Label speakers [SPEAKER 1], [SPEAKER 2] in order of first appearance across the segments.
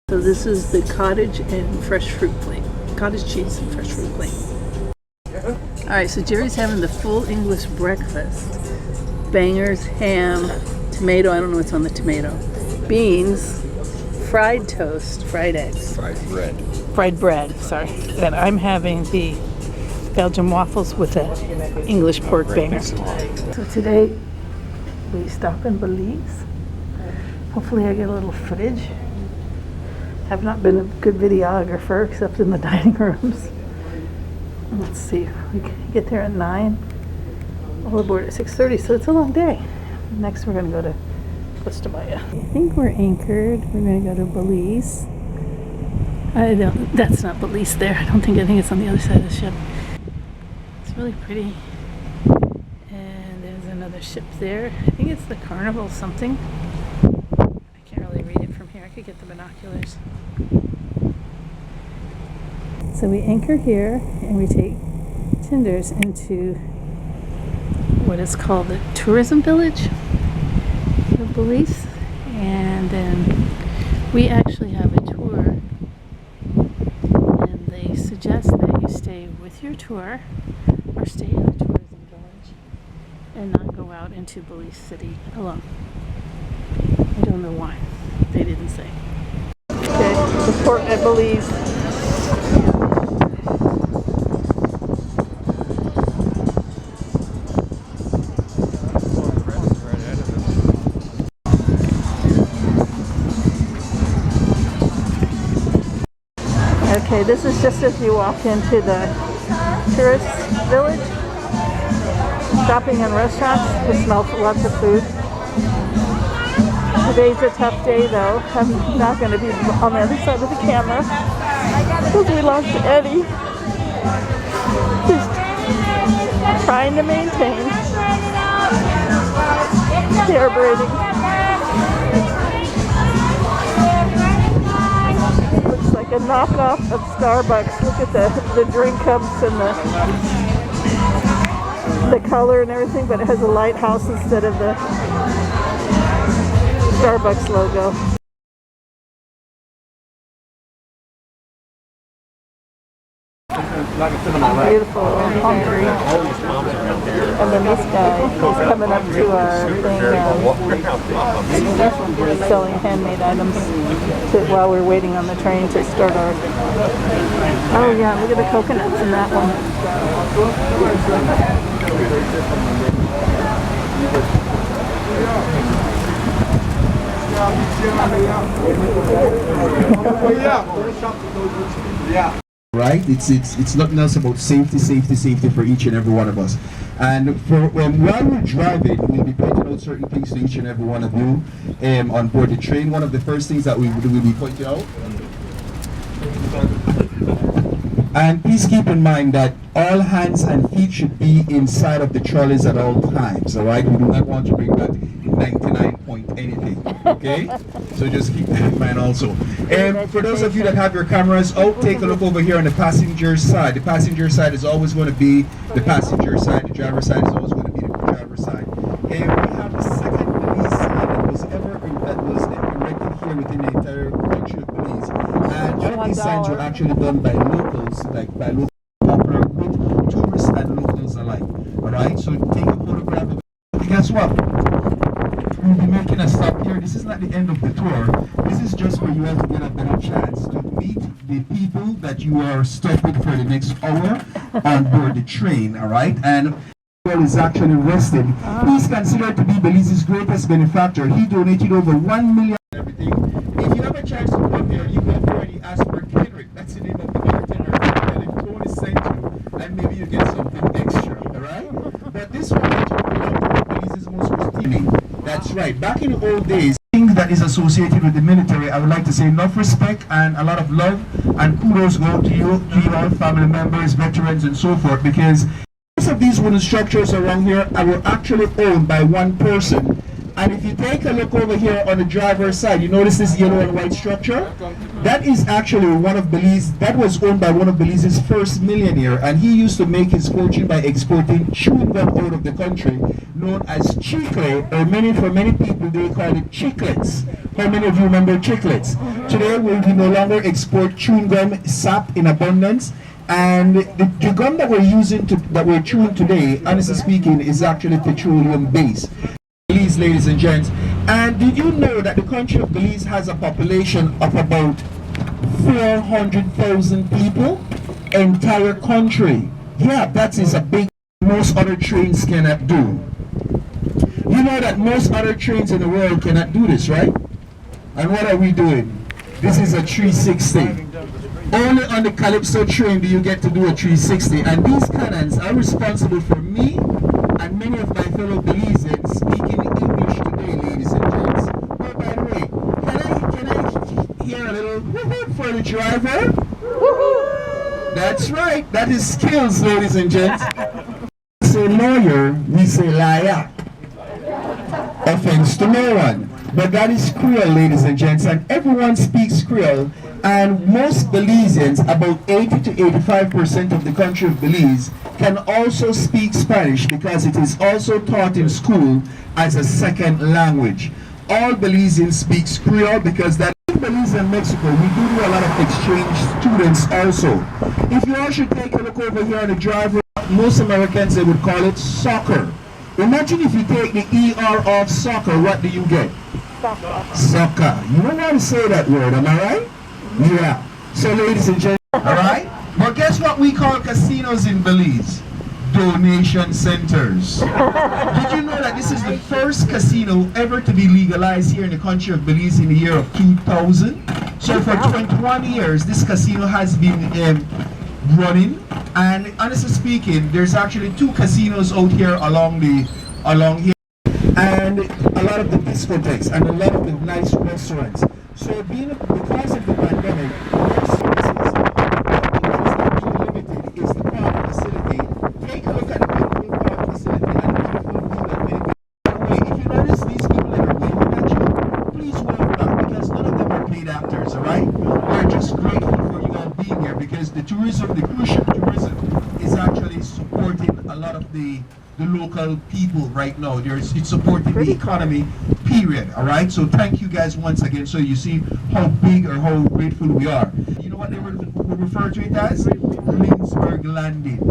[SPEAKER 1] So this is the cottage and fresh fruit plate. Cottage cheese and fresh fruit plate. Alright, so Jerry's having the full English breakfast. Bangers, ham, tomato, I don't know what's on the tomato. Beans, fried toast, fried eggs. Fried bread, sorry. And I'm having the Belgian waffles with an English pork banger. So today we stop in Belize. Hopefully I get a little footage. Have not been a good videographer except in the dining rooms. Let's see, we can get there at 9. All aboard at 6:30, so it's a long day. Next we're going to go to Costa Maya. I think we're anchored. We're going to go to Belize. That's not Belize there. I think it's on the other side of the ship. It's really pretty. And there's another ship there. I think it's the Carnival something. I can't really read it from here. I could get the binoculars. So we anchor here and we take tenders into what is called the tourism village of Belize, and then we actually have a tour, and they suggest that you stay with your tour or stay in the tourism village and not go out into Belize City alone. I don't know why. They didn't say. Okay, the port at Belize. Okay, this is just as you walk into the tourist village. Shopping and restaurants. It smells lots of food. Today's a tough day though. I'm not going to be on the other side of the camera because we lost Eddie. Just trying to maintain. Hair braiding. Looks like a knockoff of Starbucks. Look at the drink cups and the color and everything, but it has a lighthouse instead of the Starbucks logo. Beautiful, I'm hungry. And then this guy is coming up to our thing, selling handmade items while we're waiting on the train to start our... Oh yeah, look at the coconuts in that one.
[SPEAKER 2] Right? It's nothing else about safety for each and every one of us. And while we're driving, we'll be pointing out certain things to each and every one of you on board the train. One of the first things that we will be pointing out. And please keep in mind that all hands and feet should be inside of the trolleys at all times, all right? We do not want to bring that 99 point anything, okay? So just keep that in mind also. And for those of you that have your cameras out, take a look over here on the passenger side. The passenger side is always going to be the passenger side. The driver side is always going to be the driver side. And we have the second Belize sign that was erected here within the entire country of Belize. And all of these signs were actually done by locals, like by local popular with tourists and locals alike. Alright, so take a photograph of it. And guess what? We'll be making a stop here. This is not the end of the tour. This is just for you all to get a better chance to meet the people that you are stuck with for the next hour on board the train. Alright, and is actually rested. He's considered to be Belize's greatest benefactor. He donated over 1 million. Everything. If you have a chance to come here, you can already ask for Kendrick. That's the name of the bartender. And if Tony sent you, and maybe you get something extra, alright? But this one actually Belize's most prestigious. That's right. Back in the old days, things that is associated with the military, I would like to say enough respect and a lot of love and kudos go to you, all family members, veterans, and so forth, because most of these wooden structures around here were actually owned by one person. And if you take a look over here on the driver's side, you notice this yellow and white structure? That is actually one of that was owned by one of Belize's first millionaire, and he used to make his fortune by exporting chewing gum out of the country. known as chicle, or for many people they call it chiclets. How many of you remember chiclets? Today we no longer export chewing gum sap in abundance, and the gum that we're using that we're chewing today, honestly speaking, is actually petroleum based. Belize, ladies and gents. And did you know that the country of Belize has a population of about 400,000 people? Entire country. Yeah, that is a big, most other trains cannot do. You know that most other trains in the world cannot do this, right? And what are we doing? This is a 360. Only on the Calypso train do you get to do a 360. And these cannons are responsible for me and many of my fellow Belizeans speaking English today, ladies and gents. Oh, by the way, can I hear a little woohoo for the driver? Woohoo! That's right, that is skills, ladies and gents. We say lawyer, we say liar. Offense to no one. But that is Creole, ladies and gents, and everyone speaks Creole. And most Belizeans, about 80 to 85% of the country of Belize, can also speak Spanish because it is also taught in school as a second language. All Belizeans speak Creole because that in Belize and Mexico, we do a lot of exchange students also. If you all should take a look over here on the driver, most Americans, they would call it soccer. Imagine if you take the ER off soccer, what do you get? Soccer. You don't want to say that word, am I right? Yeah. So ladies and gentlemen, alright? But guess what we call casinos in Belize? Donation centers. Did you know that this is the first casino ever to be legalized here in the country of Belize in the year of 2000? So for 21 years, this casino has been running. And honestly speaking, there's actually 2 casinos out here along here. And a lot of the discotheques and a lot of the nice restaurants. So because of the pandemic, our services limited is the park facility. Take a look at the beautiful park facility and the beautiful view that many people. By the way, if you notice these people that are waving at you, please wave back because none of them are paid actors, alright? We're just grateful for you all being here because the tourism, the cruise ship tourism is actually supporting a lot of the local people right now. It's supporting the economy, period. All right, so thank you guys once again. So you see how big or how grateful we are. You know what they would refer to it as? Lindsberg Landing.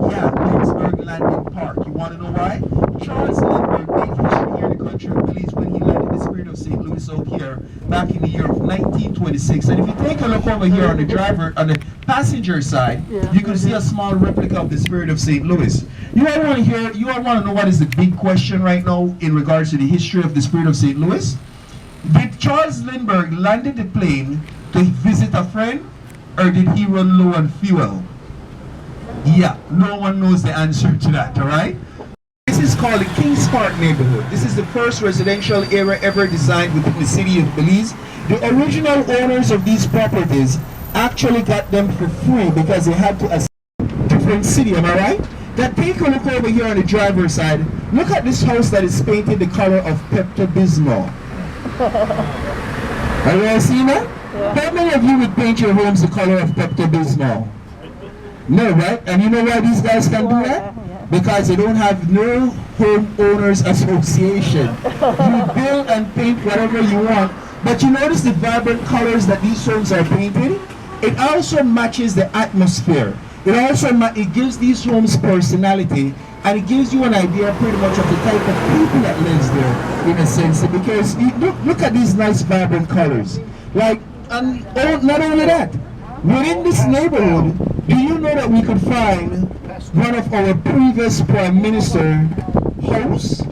[SPEAKER 2] Yeah, Lindsberg Landing Park. You want to know why? Charles Lindbergh made history here in the country of Belize when he landed the Spirit of St. Louis out here back in the year of 1926. And if you take a look over here on the passenger side, you can see a small replica of the Spirit of St. Louis. You all want to know what is the big question right now in regards to the history of the Spirit of St. Louis? Did Charles Lindbergh landed the plane to visit a friend, or did he run low on fuel? Yeah, no one knows the answer to that, all right? This is called the Kings Park neighborhood. This is the first residential area ever designed within the city of Belize. The original owners of these properties actually got them for free because they had to a different city, am I right? Now take a look over here on the driver's side. Look at this house that is painted the color of Pepto-Bismol. Have you all seen that? Yeah. How many of you would paint your homes the color of Pepto-Bismol? No, right? And you know why these guys can do that? Because they don't have no homeowners association. You build and paint whatever you want. But you notice the vibrant colors that these homes are painted? It also matches the atmosphere. It gives these homes personality, and it gives you an idea pretty much of the type of people that lives there, in a sense. Because look at these nice vibrant colors. Like, and not only that, within this neighborhood, do you know that we could find one of our previous Prime Minister house?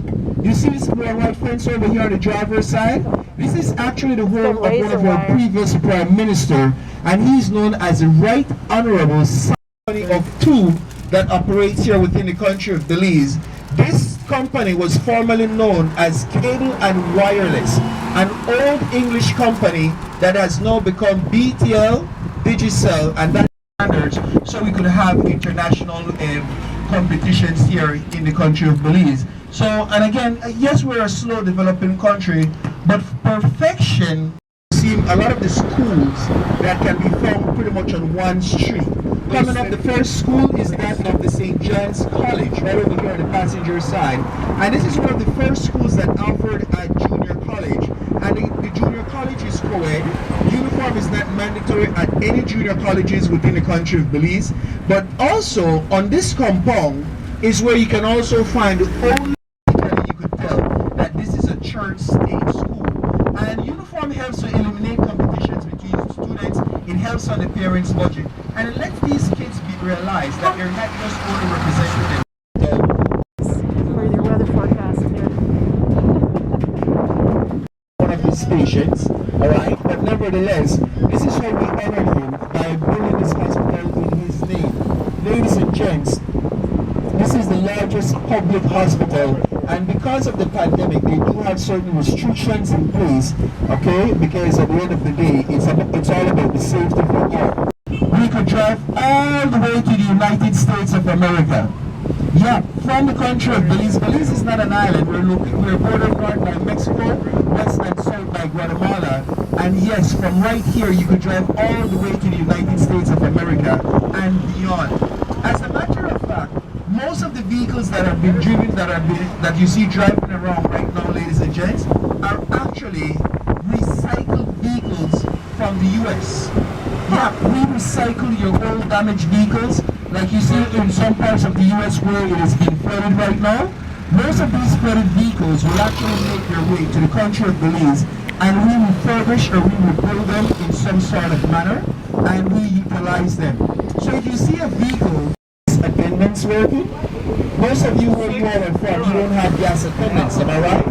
[SPEAKER 2] You see this white fence over here on the driver's side? This is actually the home of one of our previous Prime Minister, and he's known as the Right Honorable son of 2 that operates here within the country of Belize. This company was formerly known as Cable and Wireless, an old English company that has now become BTL, Digicel, and that standards, so we could have international competitions here in the country of Belize. So, and again, yes, we're a slow developing country, but perfection seems a lot of the schools that can be found pretty much on one street. Coming up, the first school is that of the St. John's College, right over here on the passenger side. And this is one of the first schools that offered a junior college. And the junior college is co-ed. Uniform is not mandatory at any junior colleges within the country of Belize. But also, on this compound is where you can also find the only you could tell that this is a church state school. And uniform helps to eliminate competitions between students. It helps on the parents' budget. And it lets these kids realize that they're not just only representing
[SPEAKER 1] For your weather forecast here.
[SPEAKER 2] one of his patients, alright? But nevertheless, this is how we honor him by building this hospital in his name. Ladies and gents, this is the largest public hospital, and because of the pandemic, they do have certain restrictions in place, okay? Because at the end of the day, it's all about the safety for all. We could drive all the way to the United States of America. Yeah, from the country of Belize. Belize is not an island. We're bordered north by Mexico, west and south by Guatemala. And yes, from right here, you could drive all the way to the United States of America and beyond. As a matter of fact, most of the vehicles that have been driven, that you see driving around right now, ladies and gents, are actually recycled vehicles from the US. Yeah, we recycle your old damaged vehicles, like you see in some parts of the US where it has been flooded right now. Most of these flooded vehicles will actually make their way to the country of Belize, and we refurbish or we rebuild them in some sort of manner, and we utilize them. So if you see a vehicle, attendants working, most of you where you all are from, you don't have gas attendants, am I right?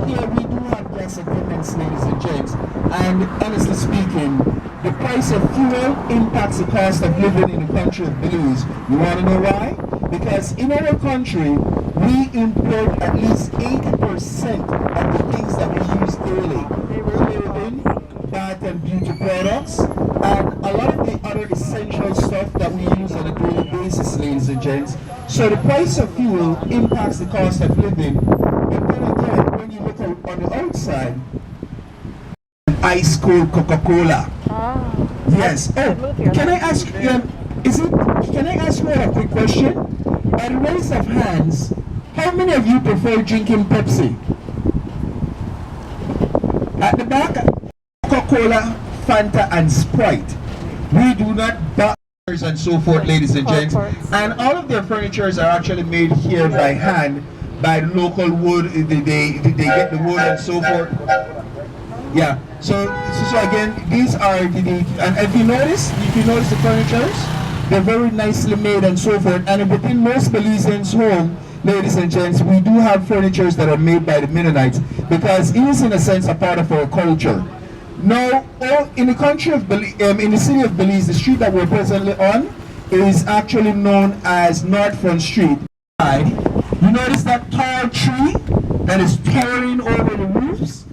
[SPEAKER 2] Here we do have gas attendants, ladies and gents, and honestly speaking, the price of fuel impacts the cost of living in the country of Belize. You want to know why? Because in our country, we import at least 80% of the things that we use daily. Clothing, bath and beauty products, and a lot of the other essential stuff that we use on a daily basis, ladies and gents. So the price of fuel impacts the cost of living. But then again, when you look out on the outside, ice cold Coca-Cola. Yes. Oh, can I ask? Can I ask you a quick question? By the raise of hands, how many of you prefer drinking Pepsi? At the back, Coca-Cola, Fanta, and Sprite. We do not buy and so forth, ladies and gents. And all of their furnitures are actually made here by hand, by the local wood. They get the wood and so forth. Yeah. So again, these are and if you notice the furnitures, they're very nicely made and so forth. And within most Belizeans' home, ladies and gents, we do have furnitures that are made by the Mennonites, because it is in a sense a part of our culture. Now, in the country of Belize, in the city of Belize, the street that we're presently on is actually known as North Front Street. You notice that tall tree that is towering over the roofs?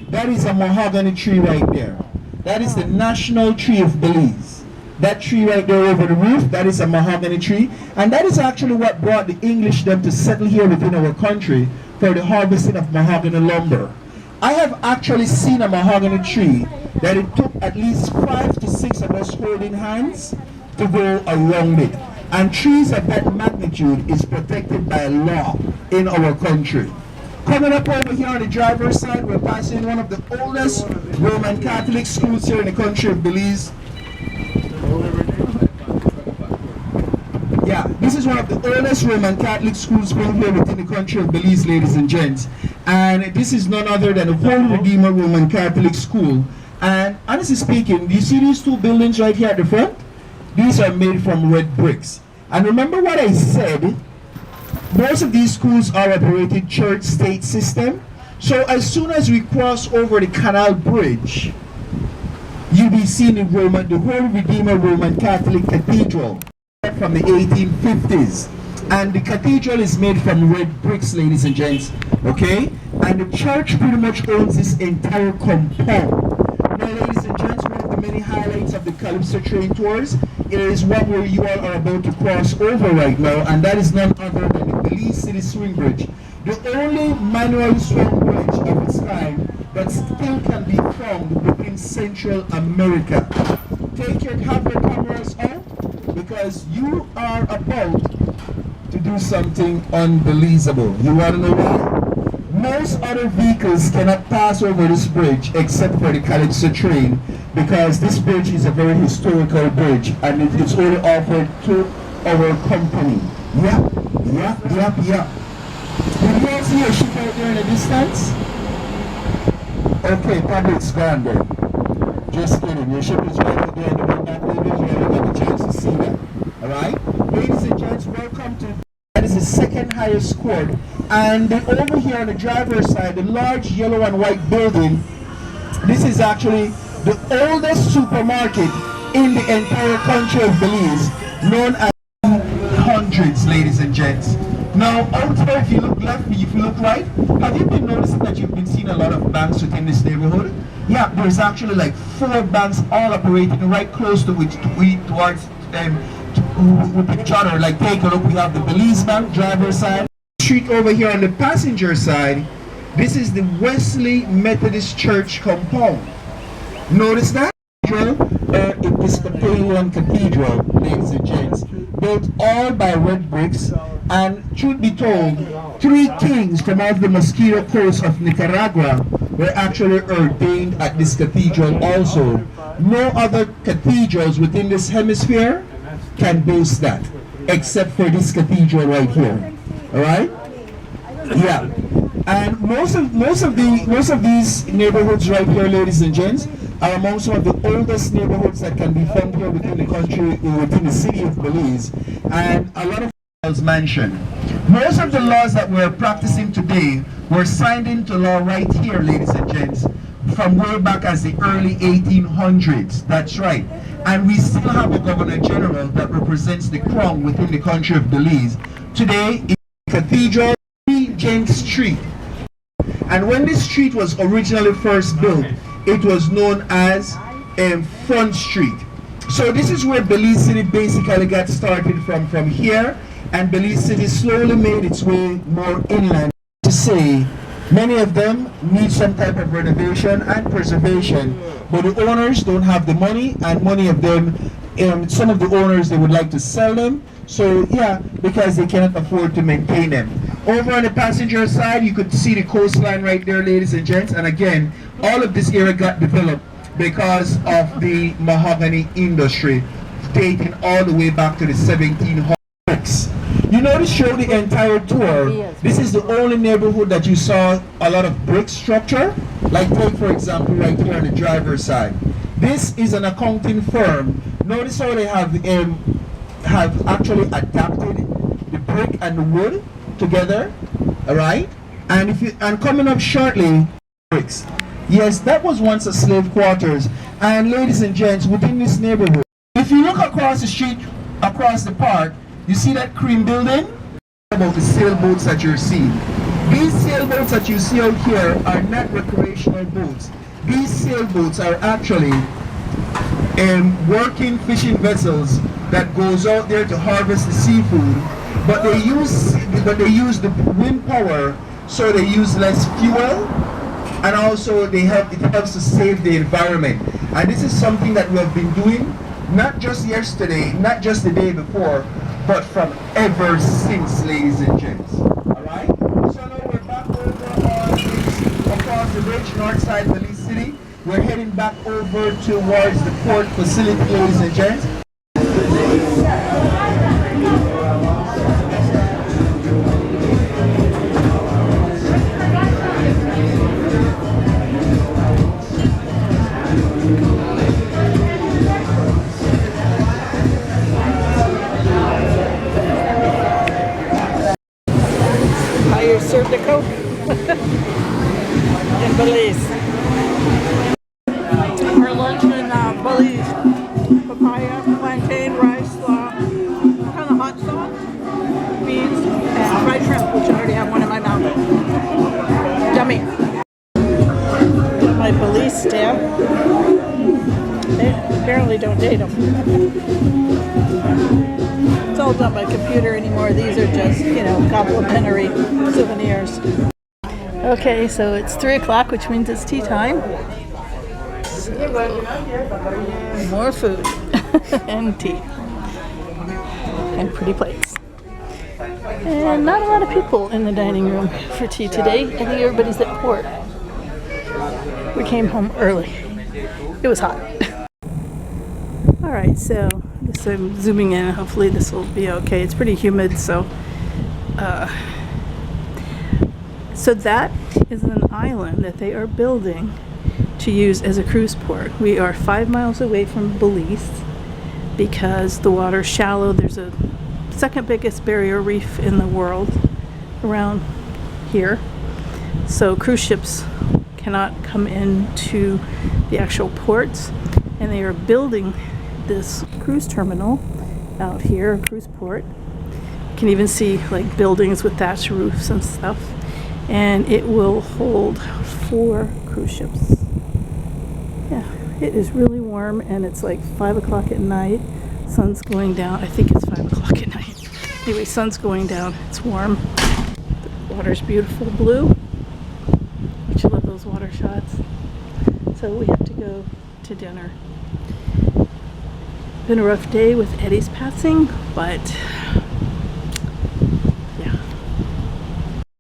[SPEAKER 2] That is a mahogany tree right there. That is the national tree of Belize. That tree right there over the roof, that is a mahogany tree. And that is actually what brought the English them to settle here within our country for the harvesting of mahogany lumber. I have actually seen a mahogany tree that it took at least 5 to 6 of us holding hands to go around it. And trees of that magnitude is protected by law in our country. Coming up over here on the driver's side, we're passing one of the oldest Roman Catholic schools here in the country of Belize. Yeah, this is one of the oldest Roman Catholic schools built here within the country of Belize, ladies and gents. And this is none other than the Holy Redeemer Roman Catholic School. And honestly speaking, do you see these two buildings right here at the front? These are made from red bricks. And remember what I said, most of these schools are operated church-state system. So as soon as we cross over the Canal Bridge, you'll be seeing the Holy Redeemer Roman Catholic Cathedral from the 1850s. And the cathedral is made from red bricks, ladies and gents, okay? And the church pretty much owns this entire compound. Now, ladies and gents, one of the many highlights of the Calypso train tours is what you all are about to cross over right now, and that is none other than the Belize City Swing Bridge, the only manual swing bridge of its kind that still can be found within Central America. Have your cameras on, because because you are about to do something unbelievable. You want to know why? Most other vehicles cannot pass over this bridge except for the Calypso train, because this bridge is a very historical bridge and it's only offered to our company. Yeah. Did you all see a ship out there in the distance? Okay, probably it's gone then. Just kidding. Your ship is right out there in the wind back there. You haven't got the chance to see that. Alright? Ladies and gents, welcome to that is the second highest court. And over here on the driver's side, the large yellow and white building, this is actually the oldest supermarket in the entire country of Belize, known as hundreds, ladies and gents. Now, out there, if you look left, if you look right, have you been noticing that you've been seeing a lot of banks within this neighborhood? Yeah, there's actually like 4 banks all operating right close to which towards with each other. Like, take a look, we have the Belize Bank, driver's side. Street over here on the passenger side, this is the Wesley Methodist Church compound. Notice that? Episcopalian Cathedral, ladies and gents, built all by red bricks, and truth be told, 3 kings from off the Mosquito Coast of Nicaragua were actually ordained at this cathedral also. No other cathedrals within this hemisphere can boast that, except for this cathedral right here. Alright? Yeah. And most of these neighborhoods right here, ladies and gents, are among some of the oldest neighborhoods that can be found here within the country, within the city of Belize. And a lot of mentioned. Most of the laws that we're practicing today were signed into law right here, ladies and gents, from way back as the early 1800s. That's right. And we still have a Governor General that represents the crown within the country of Belize. Today, in Cathedral, James Street. And when this street was originally first built, it was known as Front Street. So this is where Belize City basically got started from here, and Belize City slowly made its way more inland. To say, many of them need some type of renovation and preservation, but the owners don't have the money, and many of them, some of the owners, they would like to sell them. So yeah, because they cannot afford to maintain them. Over on the passenger side, you could see the coastline right there, ladies and gents. And again, all of this area got developed because of the mahogany industry, dating all the way back to the 1700s. You know, to show the entire tour, this is the only neighborhood that you saw a lot of brick structure. Like, take for example right here on the driver's side. This is an accounting firm. Notice how they have actually adapted the brick and the wood together. All right, and coming up shortly, bricks. Yes, that was once a slave quarters. And ladies and gents, within this neighborhood, if you look across the street, across the park, you see that cream building? About the sailboats that you're seeing. These sailboats that you see out here are not recreational boats. These sailboats are actually working fishing vessels that goes out there to harvest the seafood, but they use the wind power, so they use less fuel, and also it helps to save the environment. And this is something that we have been doing not just yesterday, not just the day before, but from ever since, ladies and gents. Alright? So now we're back over across the bridge, north side of Belize City. We're heading back over towards the port facility, ladies and gents.
[SPEAKER 1] How you serve the Coke in Belize. For lunch in Belize, papaya, plantain, rice, kind of hot sauce, beans, and fried shrimp, which I already have one in my mouth. Yummy. Got my Belize stamp. They apparently don't date them. It's all done by computer anymore. These are just, complimentary souvenirs. Okay, so it's 3 o'clock, which means it's tea time. So, more food and tea. and pretty plates. And not a lot of people in the dining room for tea today. I think everybody's at port. We came home early. It was hot. Alright, so I guess I'm zooming in. Hopefully this will be okay. It's pretty humid, so that is an island that they are building to use as a cruise port. We are 5 miles away from Belize because the water's shallow. There's a second biggest barrier reef in the world around here. So cruise ships cannot come into the actual ports, and they are building this cruise terminal out here, a cruise port. You can even see like buildings with thatched roofs and stuff. And it will hold 4 cruise ships. Yeah, it is really warm, and it's like 5 o'clock at night. Sun's going down. I think it's 5 o'clock at night. Anyway, sun's going down. It's warm. The water's beautiful blue. Don't you love those water shots? So we have to go to dinner. Been a rough day with Eddie's passing, but